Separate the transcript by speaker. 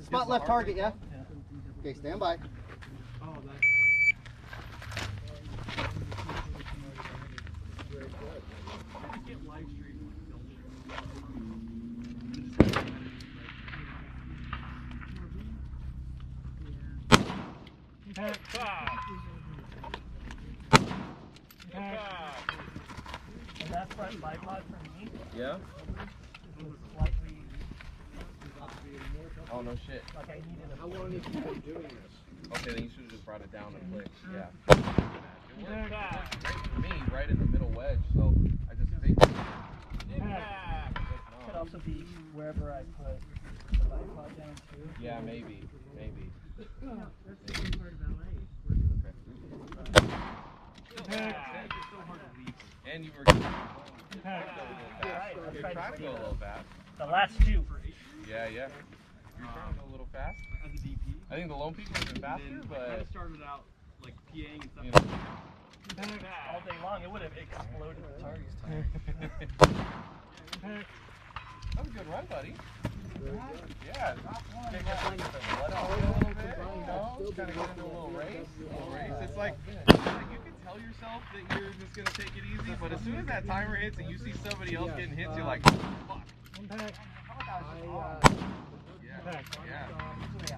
Speaker 1: Spot left target, yeah? Okay, stand by.
Speaker 2: Oh, that's get live stream.
Speaker 3: And that front bipod for me
Speaker 4: Yeah?
Speaker 3: was slightly,
Speaker 4: Oh, no shit.
Speaker 3: like I needed a...
Speaker 1: How long have you been doing this?
Speaker 4: Okay, then you should have just brought it down a click. Yeah. It worked great for me, right in the middle wedge, so I just figured.
Speaker 3: Could also be wherever I put the bipod down too.
Speaker 4: Yeah, maybe. Maybe.
Speaker 2: That's the fun part of LA.
Speaker 4: And you were
Speaker 3: You're
Speaker 4: trying to go a little fast.
Speaker 3: The last two.
Speaker 4: Yeah, yeah. You're trying to go a little fast.
Speaker 2: As a DP.
Speaker 4: I think the lone people have been faster,
Speaker 2: I
Speaker 4: but
Speaker 2: started out like PAing and stuff.
Speaker 4: you know.
Speaker 3: All day long, it would have exploded the target.
Speaker 4: That was a good run, buddy. Yeah. Get the blood out a little bit, you know, kind of get into a little race. It's like you can tell yourself that you're just gonna take it easy, but as soon as that timer hits and you see somebody else getting hits, you're like, fuck.
Speaker 3: Impact.
Speaker 4: Yeah. Yeah.